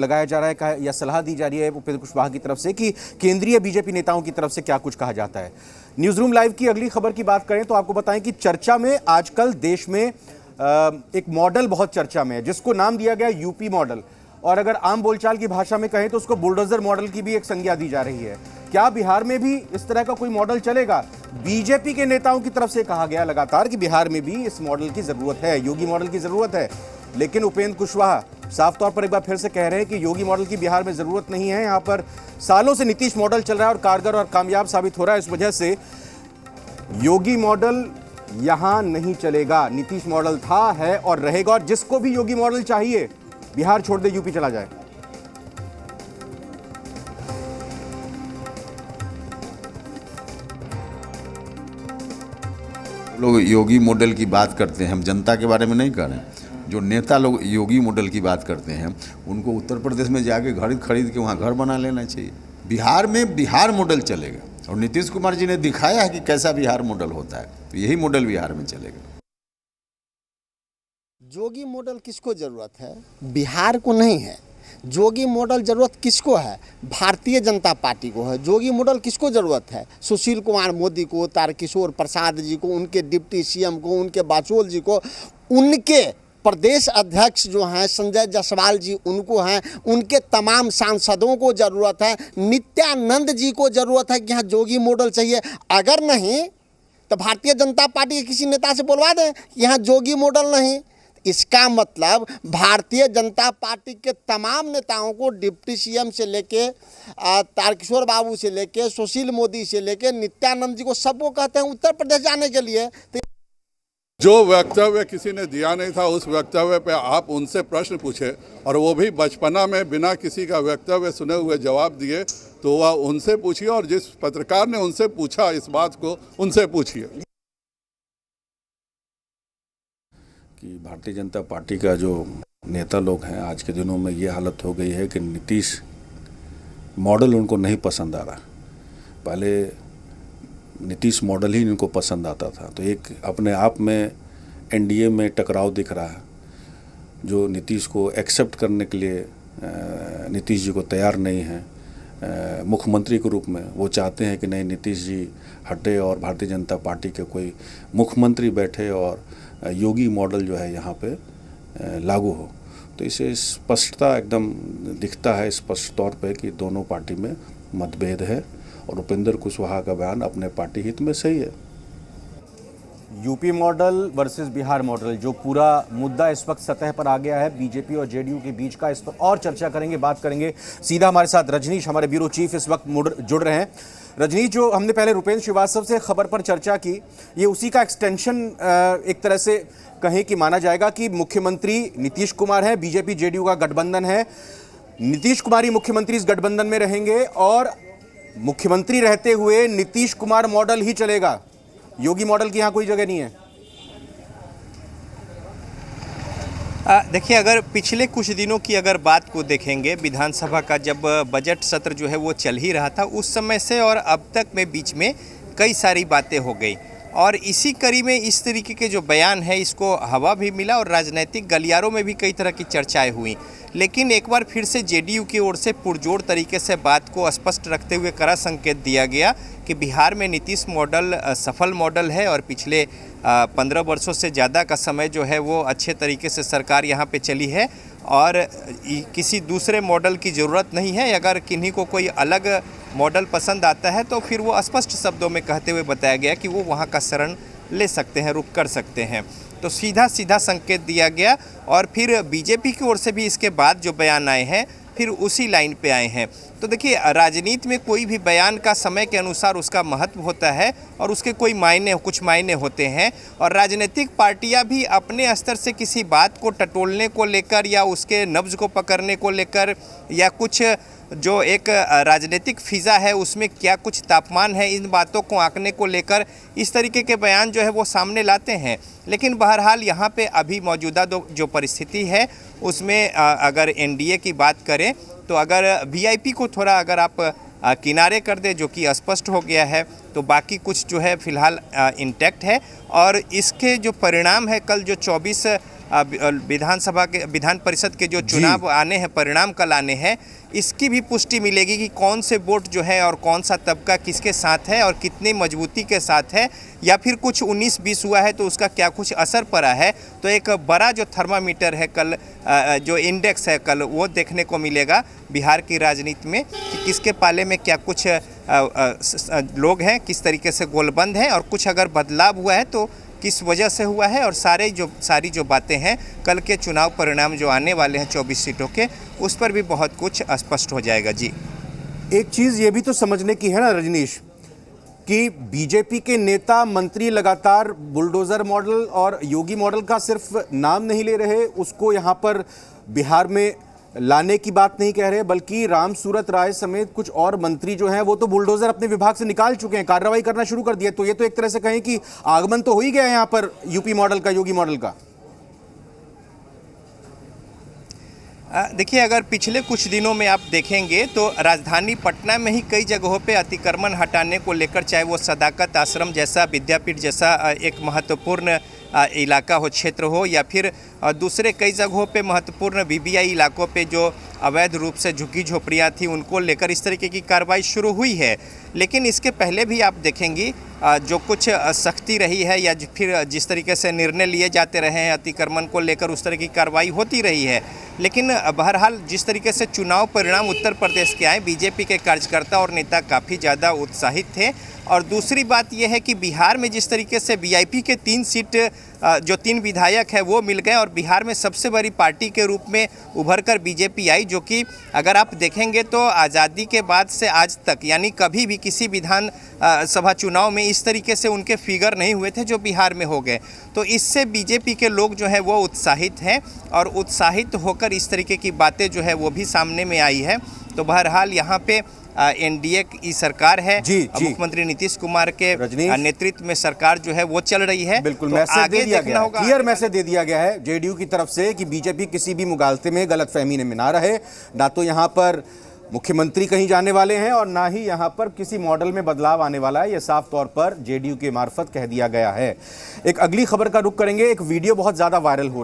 लगाया जा रहा है या सलाह दी जा रही है उपेंद्र कुशवाहा की तरफ से कि केंद्रीय बीजेपी नेताओं की तरफ से क्या कुछ कहा जाता है। न्यूज रूम लाइव की अगली खबर की बात करें तो आपको बताएं कि चर्चा में आजकल देश में एक मॉडल बहुत चर्चा में है जिसको नाम दिया गया यूपी मॉडल, और अगर आम बोलचाल की भाषा में कहें तो उसको बुलडोजर मॉडल की भी एक संज्ञा दी जा रही है। क्या बिहार में भी इस तरह का कोई मॉडल चलेगा? बीजेपी के नेताओं की तरफ से कहा गया लगातार कि बिहार में भी इस मॉडल की जरूरत है, योगी मॉडल की जरूरत है, लेकिन उपेंद्र कुशवाहा साफ तौर पर एक बार फिर से कह रहे हैं कि योगी मॉडल की बिहार में जरूरत नहीं है। यहां पर सालों से नीतीश मॉडल चल रहा है और कारगर और कामयाब साबित हो रहा है, इस वजह से योगी मॉडल यहां नहीं चलेगा। नीतीश मॉडल था, है और रहेगा, और जिसको भी योगी मॉडल चाहिए बिहार छोड़ दे यूपी चला जाए। लोग योगी मॉडल की बात करते हैं, हम जनता के बारे में नहीं कर रहे हैं। जो नेता लोग योगी मॉडल की बात करते हैं उनको उत्तर प्रदेश में जाके घर खरीद के वहाँ घर बना लेना चाहिए। बिहार में बिहार मॉडल चलेगा और नीतीश कुमार जी ने दिखाया है कि कैसा बिहार मॉडल होता है, तो यही मॉडल बिहार में चलेगा। जोगी मॉडल किसको ज़रूरत है? बिहार को नहीं है। जोगी मॉडल ज़रूरत किसको है? भारतीय जनता पार्टी को है। जोगी मॉडल किसको ज़रूरत है? सुशील कुमार मोदी को, तारकिशोर प्रसाद जी को, उनके डिप्टी सीएम को, उनके बाचोल जी को, उनके प्रदेश अध्यक्ष जो हैं संजय जायसवाल जी उनको हैं, उनके तमाम सांसदों को ज़रूरत है, नित्यानंद जी को ज़रूरत है कि यहाँ जोगी मॉडल चाहिए। अगर नहीं तो भारतीय जनता पार्टी के किसी नेता से बोलवा दें कि यहाँ जोगी मॉडल नहीं। इसका मतलब भारतीय जनता पार्टी के तमाम नेताओं को डिप्टी सीएम से लेके तारकिशोर बाबू से लेके सुशील मोदी से लेके नित्यानंद जी को सबको कहते हैं उत्तर प्रदेश जाने के लिए। तो जो वक्तव्य किसी ने दिया नहीं था उस वक्तव्य पे आप उनसे प्रश्न पूछे और वो भी बचपना में बिना किसी का वक्तव्य सुने हुए जवाब दिए, तो वह उनसे पूछिए और जिस पत्रकार ने उनसे पूछा इस बात को उनसे पूछिए। कि भारतीय जनता पार्टी का जो नेता लोग हैं आज के दिनों में ये हालत हो गई है कि नीतीश मॉडल उनको नहीं पसंद आ रहा। पहले नीतीश मॉडल ही इनको पसंद आता था, तो एक अपने आप में एनडीए में टकराव दिख रहा है। जो नीतीश को एक्सेप्ट करने के लिए नीतीश जी को तैयार नहीं है मुख्यमंत्री के रूप में। वो चाहते हैं कि नहीं, नीतीश जी हटे और भारतीय जनता पार्टी के कोई मुख्यमंत्री बैठे और योगी मॉडल जो है यहाँ पे लागू हो। तो इसे स्पष्टता एकदम दिखता है स्पष्ट तौर पे कि दोनों पार्टी में मतभेद है और उपेंद्र कुशवाहा का बयान अपने पार्टी हित में सही है। UP model versus Bihar model, जो पूरा मुद्दा इस वक्त सतह पर आ गया है बीजेपी और जेडीयू के बीच का, इस पर और चर्चा करेंगे, बात करेंगे। सीधा हमारे साथ रजनीश, हमारे ब्यूरो चीफ, इस वक्त जुड़ रहे हैं। रजनीश, जो हमने पहले रुपेंद्र श्रीवास्तव से खबर पर चर्चा की, ये उसी का एक्सटेंशन एक तरह से कहें कि माना जाएगा कि मुख्यमंत्री नीतीश कुमार है, बीजेपी जेडीयू का गठबंधन है, नीतीश कुमार ही मुख्यमंत्री इस गठबंधन में रहेंगे और मुख्यमंत्री रहते हुए नीतीश कुमार मॉडल ही चलेगा, योगी मॉडल की यहां कोई जगह नहीं है। देखिए, अगर पिछले कुछ दिनों की अगर बात को देखेंगे, विधानसभा का जब बजट सत्र जो है वो चल ही रहा था उस समय से और अब तक में बीच में कई सारी बातें हो गई और इसी कड़ी में इस तरीके के जो बयान है इसको हवा भी मिला और राजनीतिक गलियारों में भी कई तरह की चर्चाएं हुई। लेकिन एक बार फिर से जेडीयू की ओर से पुरजोर तरीके से बात को स्पष्ट रखते हुए कड़ा संकेत दिया गया कि बिहार में नीतीश मॉडल सफल मॉडल है और पिछले 15 वर्षों से ज़्यादा का समय जो है वो अच्छे तरीके से सरकार यहाँ पे चली है और किसी दूसरे मॉडल की ज़रूरत नहीं है। अगर किन्हीं को कोई अलग मॉडल पसंद आता है तो फिर वो स्पष्ट शब्दों में कहते हुए बताया गया कि वो वहाँ का शरण ले सकते हैं, रुक कर सकते हैं। तो सीधा सीधा संकेत दिया गया और फिर बीजेपी की ओर से भी इसके बाद जो बयान आए हैं फिर उसी लाइन पे आए हैं। तो देखिए, राजनीति में कोई भी बयान का समय के अनुसार उसका महत्व होता है और उसके कुछ मायने होते हैं और राजनीतिक पार्टियां भी अपने स्तर से किसी बात को टटोलने को लेकर या उसके नब्ज को पकड़ने को लेकर या कुछ जो एक राजनीतिक फिज़ा है उसमें क्या कुछ तापमान है, इन बातों को आंकने को लेकर इस तरीके के बयान जो है वो सामने लाते हैं। लेकिन बहरहाल यहाँ पे अभी मौजूदा जो परिस्थिति है उसमें अगर एनडीए की बात करें तो अगर वीआईपी को थोड़ा अगर आप किनारे कर दे, जो कि स्पष्ट हो गया है, तो बाकी कुछ जो है फिलहाल इंटैक्ट है और इसके जो परिणाम है कल जो 24 विधानसभा के विधान परिषद के जो चुनाव आने हैं, परिणाम कल आने हैं, इसकी भी पुष्टि मिलेगी कि कौन से वोट जो है और कौन सा तबका किसके साथ है और कितनी मजबूती के साथ है, या फिर कुछ 19-20 हुआ है तो उसका क्या कुछ असर पड़ा है। तो एक बड़ा जो थर्मामीटर है कल, जो इंडेक्स है कल, वो देखने को मिलेगा बिहार की राजनीति में कि किसके पाले में क्या कुछ लोग हैं, किस तरीके से गोलबंद हैं, और कुछ अगर बदलाव हुआ है तो किस वजह से हुआ है। और सारी जो बातें हैं कल के चुनाव परिणाम जो आने वाले हैं 24 सीटों के, उस पर भी बहुत कुछ स्पष्ट हो जाएगा। जी, एक चीज़ ये भी तो समझने की है ना रजनीश, कि बीजेपी के नेता मंत्री लगातार बुलडोज़र मॉडल और योगी मॉडल का सिर्फ नाम नहीं ले रहे, उसको यहाँ पर बिहार में लाने की बात नहीं कह रहे, बल्कि राम सूरत राय समेत कुछ और मंत्री जो हैं वो तो बुलडोज़र अपने विभाग से निकाल चुके हैं, कार्रवाई करना शुरू कर दिया। तो ये तो एक तरह से कहें कि आगमन तो हो ही गया है यहाँ पर यूपी मॉडल का, योगी मॉडल का। देखिए, अगर पिछले कुछ दिनों में आप देखेंगे तो राजधानी पटना में ही कई जगहों पे अतिक्रमण हटाने को लेकर, चाहे वो सदाकत आश्रम जैसा, विद्यापीठ जैसा एक महत्वपूर्ण इलाका हो, क्षेत्र हो, या फिर दूसरे कई जगहों पे महत्वपूर्ण बीबीआई इलाकों पे जो अवैध रूप से झुग्गी झोपड़ियाँ थी, उनको लेकर इस तरीके की कार्रवाई शुरू हुई है। लेकिन इसके पहले भी आप देखेंगी जो कुछ सख्ती रही है, या फिर जिस तरीके से निर्णय लिए जाते रहे हैं अतिक्रमण को लेकर, उस तरह की कार्रवाई होती रही है। लेकिन बहरहाल जिस तरीके से चुनाव परिणाम उत्तर प्रदेश के आए, बीजेपी के कार्यकर्ता और नेता काफ़ी ज़्यादा उत्साहित थे। और दूसरी बात यह है कि बिहार में जिस तरीके से वीआईपी के 3 सीट, जो 3 विधायक है वो मिल गए, और बिहार में सबसे बड़ी पार्टी के रूप में उभर कर बीजेपी आई, जो कि अगर आप देखेंगे तो आज़ादी के बाद से आज तक, यानी कभी भी किसी विधान सभा चुनाव में इस तरीके से उनके फिगर नहीं हुए थे जो बिहार में हो गए। तो इससे बीजेपी के लोग जो है वो उत्साहित हैं, और उत्साहित होकर इस तरीके की बातें जो है वो भी सामने में आई है। तो बहरहाल यहाँ पे एनडीए की सरकार है, मुख्यमंत्री नीतीश कुमार के नेतृत्व में सरकार जो है वो चल रही है। बिल्कुल, तो मैसेज दे दिया गया, क्लियर मैसेज दे दिया गया है जेडीयू की तरफ से कि बीजेपी किसी भी मुगालते में, गलतफहमी में ना रहे। ना तो यहाँ पर मुख्यमंत्री कहीं जाने वाले हैं और ना ही यहाँ पर किसी मॉडल में बदलाव आने वाला है, ये साफ तौर पर जेडीयू के मार्फत कह दिया गया है। एक अगली खबर का रुख करेंगे। एक वीडियो बहुत ज़्यादा वायरल हो रही है।